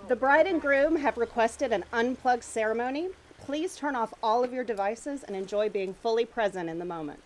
The bride and groom have requested an unplugged ceremony. Please turn off all of your devices and enjoy being fully present in the moment.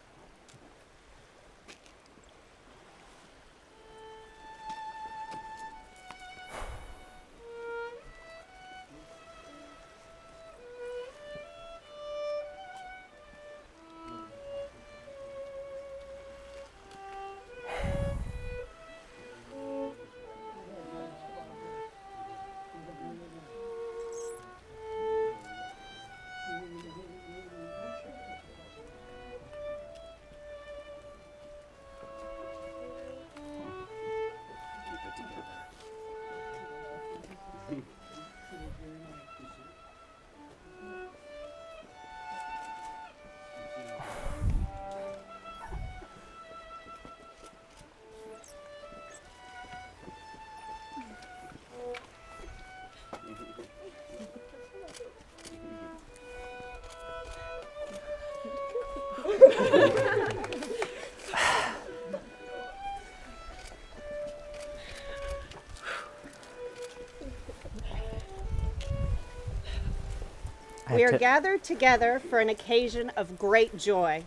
We are gathered together for an occasion of great joy.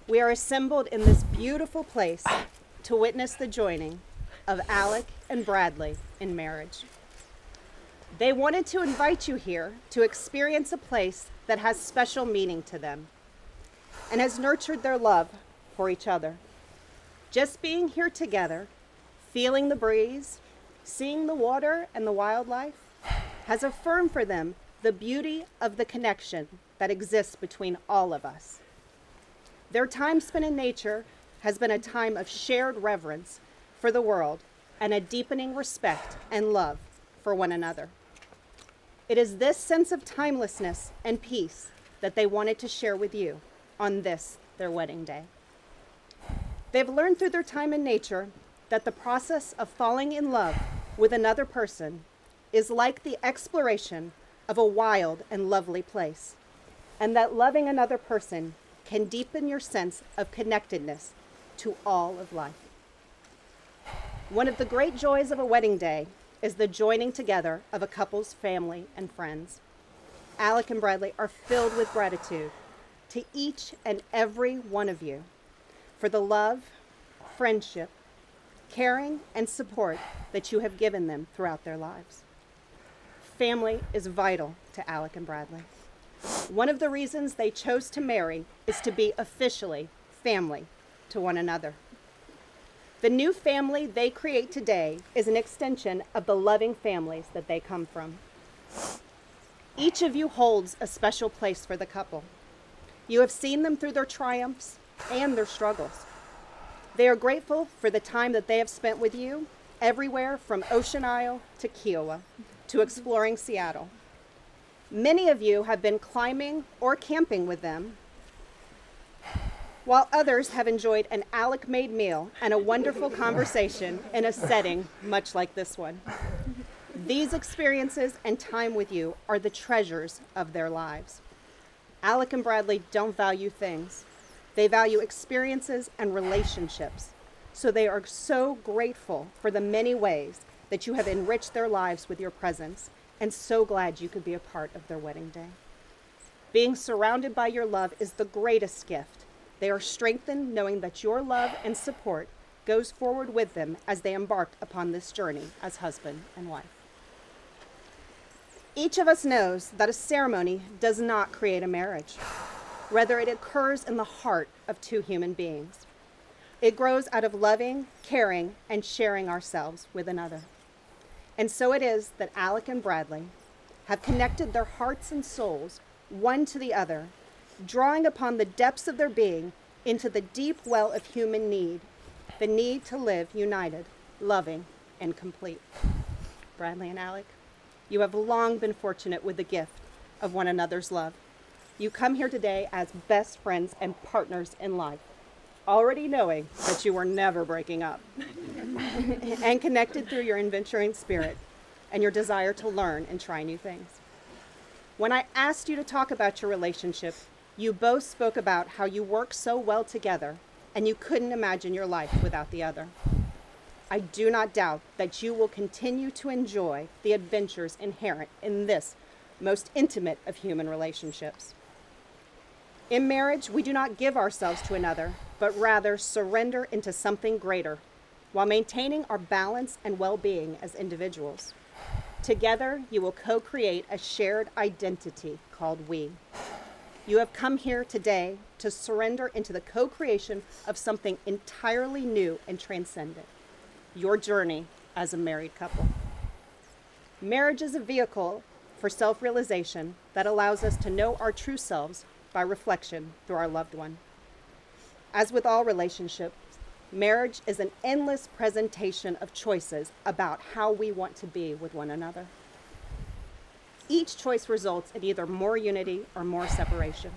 We are assembled in this beautiful place to witness the joining of Alec and Bradley in marriage. They wanted to invite you here to experience a place that has special meaning to them and has nurtured their love for each other. Just being here together, feeling the breeze, seeing the water and the wildlife, has affirmed for them the beauty of the connection that exists between all of us. Their time spent in nature has been a time of shared reverence for the world and a deepening respect and love for one another. It is this sense of timelessness and peace that they wanted to share with you on this, their wedding day. They've learned through their time in nature that the process of falling in love with another person is like the exploration of a wild and lovely place, and that loving another person can deepen your sense of connectedness to all of life. One of the great joys of a wedding day is the joining together of a couple's family and friends. Alec and Bradley are filled with gratitude to each and every one of you for the love, friendship, caring, and support that you have given them throughout their lives. Family is vital to Alec and Bradley. One of the reasons they chose to marry is to be officially family to one another. The new family they create today is an extension of the loving families that they come from. Each of you holds a special place for the couple. You have seen them through their triumphs and their struggles. They are grateful for the time that they have spent with you everywhere from Ocean Isle to Kiowa to exploring Seattle. Many of you have been climbing or camping with them, while others have enjoyed an Alec-made meal and a wonderful conversation in a setting much like this one. These experiences and time with you are the treasures of their lives. Alec and Bradley don't value things. They value experiences and relationships. So they are so grateful for the many ways that you have enriched their lives with your presence, and so glad you could be a part of their wedding day. Being surrounded by your love is the greatest gift. They are strengthened knowing that your love and support goes forward with them as they embark upon this journey as husband and wife. Each of us knows that a ceremony does not create a marriage. Rather, it occurs in the heart of two human beings. It grows out of loving, caring, and sharing ourselves with another. And so it is that Alec and Bradley have connected their hearts and souls one to the other, drawing upon the depths of their being into the deep well of human need, the need to live united, loving, and complete. Bradley and Alec, you have long been fortunate with the gift of one another's love. You come here today as best friends and partners in life, already knowing that you are never breaking up, and connected through your adventuring spirit and your desire to learn and try new things. When I asked you to talk about your relationship, you both spoke about how you work so well together and you couldn't imagine your life without the other. I do not doubt that you will continue to enjoy the adventures inherent in this most intimate of human relationships. In marriage, we do not give ourselves to another, but rather surrender into something greater, while maintaining our balance and well-being as individuals. Together, you will co-create a shared identity called we. You have come here today to surrender into the co-creation of something entirely new and transcendent, your journey as a married couple. Marriage is a vehicle for self-realization that allows us to know our true selves by reflection through our loved one. As with all relationships, marriage is an endless presentation of choices about how we want to be with one another. Each choice results in either more unity or more separation.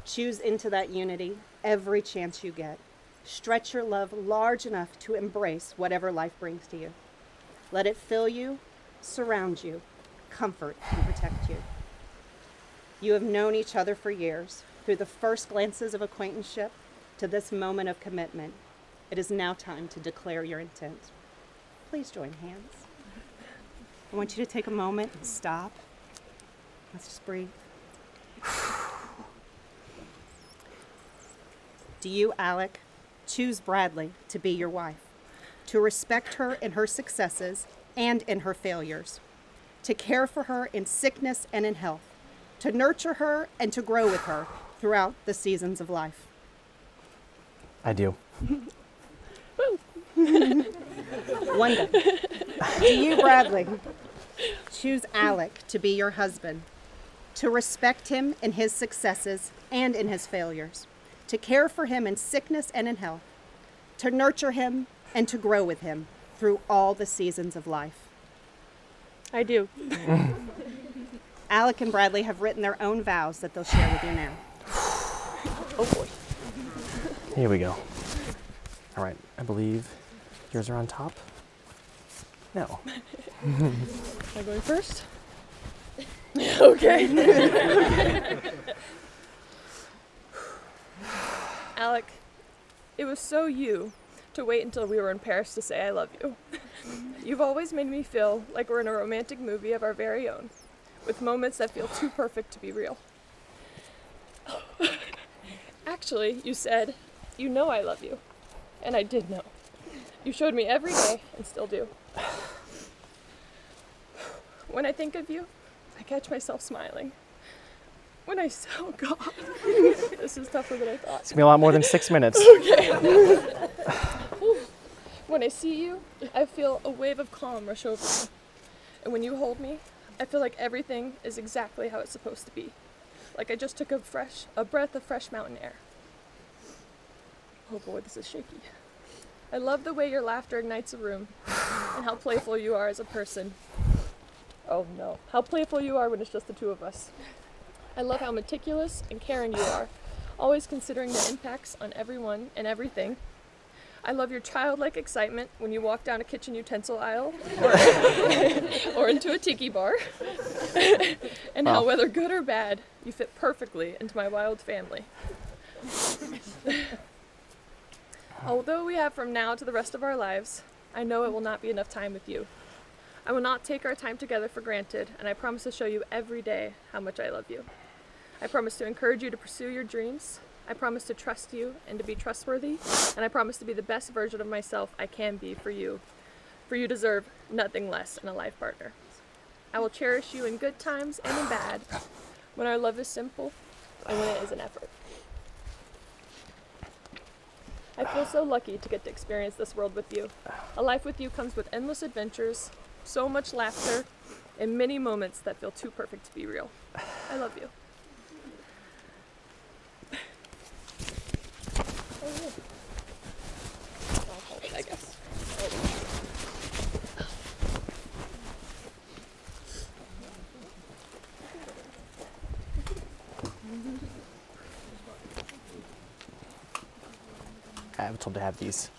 Choose into that unity every chance you get. Stretch your love large enough to embrace whatever life brings to you. Let it fill you, surround you, comfort, and protect you. You have known each other for years, through the first glances of acquaintanceship to this moment of commitment. It is now time to declare your intent. Please join hands. I want you to take a moment and stop. Let's just breathe. Do you, Alec, choose Bradley to be your wife, to respect her in her successes and in her failures, to care for her in sickness and in health, to nurture her and to grow with her throughout the seasons of life? I do. Wanda, do you, Bradley, choose Alec to be your husband, to respect him in his successes and in his failures, to care for him in sickness and in health, to nurture him and to grow with him through all the seasons of life? I do. Alec and Bradley have written their own vows that they'll share with you now. Oh boy. Here we go. All right, I believe yours are on top. No. Am I going first? Okay. Alec, it was so you to wait until we were in Paris to say I love you. You've always made me feel like we're in a romantic movie of our very own, with moments that feel too perfect to be real. Actually, you said, you know I love you. And I did know. You showed me every day and still do. When I think of you, I catch myself smiling. When I oh God, this is tougher than I thought. It's gonna be a lot more than 6 minutes. Okay. When I see you, I feel a wave of calm rush over me. And when you hold me, I feel like everything is exactly how it's supposed to be. Like I just took a breath of fresh mountain air. Oh boy, this is shaky. I love the way your laughter ignites a room and how playful you are as a person. Oh no, how playful you are when it's just the two of us. I love how meticulous and caring you are, always considering the impacts on everyone and everything. I love your childlike excitement when you walk down a kitchen utensil aisle or into a tiki bar. And how, whether good or bad, you fit perfectly into my wild family. Although we have from now to the rest of our lives, I know it will not be enough time with you. I will not take our time together for granted, and I promise to show you every day how much I love you. I promise to encourage you to pursue your dreams. I promise to trust you and to be trustworthy, and I promise to be the best version of myself I can be for you. For you deserve nothing less in a life partner. I will cherish you in good times and in bad, when our love is simple and when it is an effort. I feel so lucky to get to experience this world with you. A life with you comes with endless adventures, so much laughter, and many moments that feel too perfect to be real. I love you. I'll hold it, I guess. I was told to have these.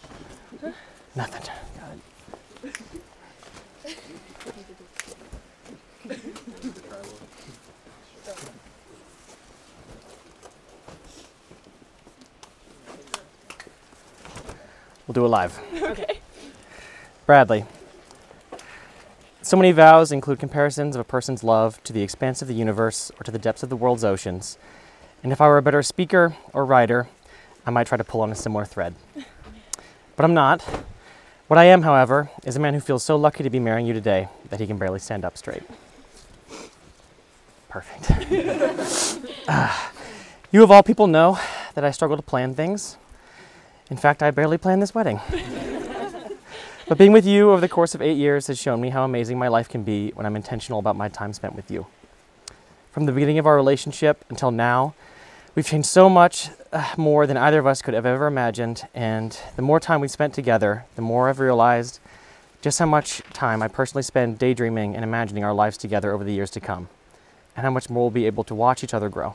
Huh? Nothing. Got it. We'll do it live. Okay. Bradley. So many vows include comparisons of a person's love to the expanse of the universe or to the depths of the world's oceans. And if I were a better speaker or writer, I might try to pull on a similar thread. But I'm not. What I am, however, is a man who feels so lucky to be marrying you today that he can barely stand up straight. Perfect. You of all people know that I struggle to plan things. In fact, I barely planned this wedding. But being with you over the course of 8 years has shown me how amazing my life can be when I'm intentional about my time spent with you. From the beginning of our relationship until now, we've changed so much more than either of us could have ever imagined, and the more time we spent together, the more I've realized just how much time I personally spend daydreaming and imagining our lives together over the years to come, and how much more we'll be able to watch each other grow.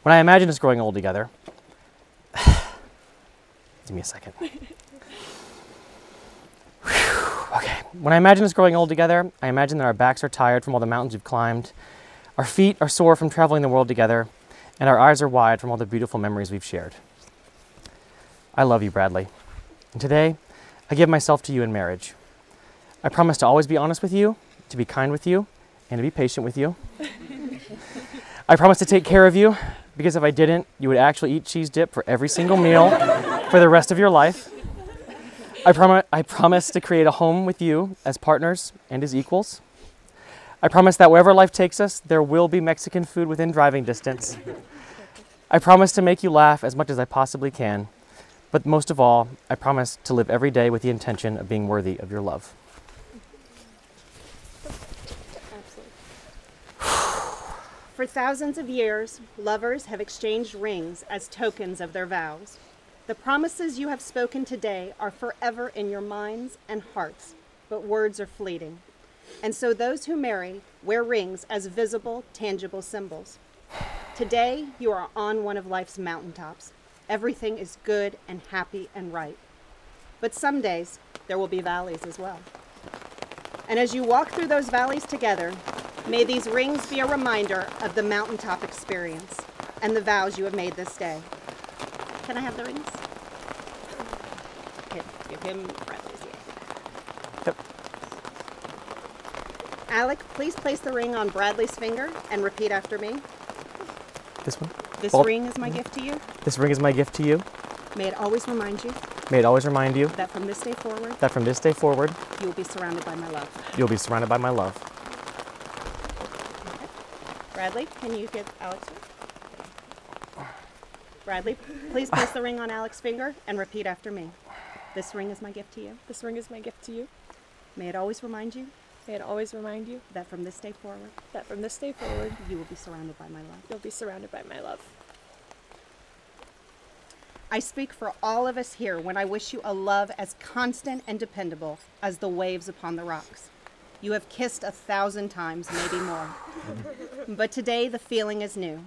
When I imagine us growing old together, give me a second. Okay, when I imagine us growing old together, I imagine that our backs are tired from all the mountains we've climbed, our feet are sore from traveling the world together, and our eyes are wide from all the beautiful memories we've shared. I love you, Bradley, and today I give myself to you in marriage. I promise to always be honest with you, to be kind with you, and to be patient with you. I promise to take care of you, because if I didn't, you would actually eat cheese dip for every single meal for the rest of your life. I promise to create a home with you as partners and as equals. I promise that wherever life takes us, there will be Mexican food within driving distance. I promise to make you laugh as much as I possibly can. But most of all, I promise to live every day with the intention of being worthy of your love. For thousands of years, lovers have exchanged rings as tokens of their vows. The promises you have spoken today are forever in your minds and hearts, but words are fleeting. And so those who marry wear rings as visible, tangible symbols. Today, you are on one of life's mountaintops. Everything is good and happy and right. But some days, there will be valleys as well. And as you walk through those valleys together, may these rings be a reminder of the mountaintop experience and the vows you have made this day. Can I have the rings? Okay, give him Bradley's. Yep. Alec, please place the ring on Bradley's finger and repeat after me. This one? This Well, ring is my gift to you. This ring is my gift to you. May it always remind you May it always remind you that from this day forward, that from this day forward, you will be surrounded by my love. you'll be surrounded by my love. Bradley, can you get Alex? Bradley, please place the ring on Alex's finger and repeat after me. This ring is my gift to you. This ring is my gift to you. May it always remind you May it always remind you that from this day forward, that from this day forward, you will be surrounded by my love. you'll be surrounded by my love. I speak for all of us here when I wish you a love as constant and dependable as the waves upon the rocks. You have kissed 1,000 times, maybe more. But today the feeling is new.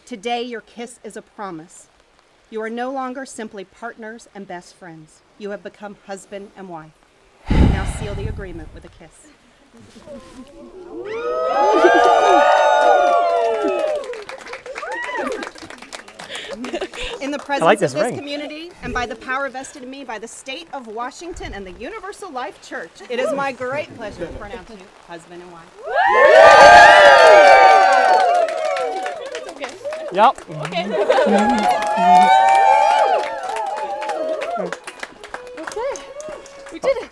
Today your kiss is a promise. You are no longer simply partners and best friends. You have become husband and wife. Now seal the agreement with a kiss. In the presence this of this ring. community and by the power vested in me by the state of Washington and the Universal Life Church, it is my great pleasure to pronounce you husband and wife. Yep. Okay, we did it.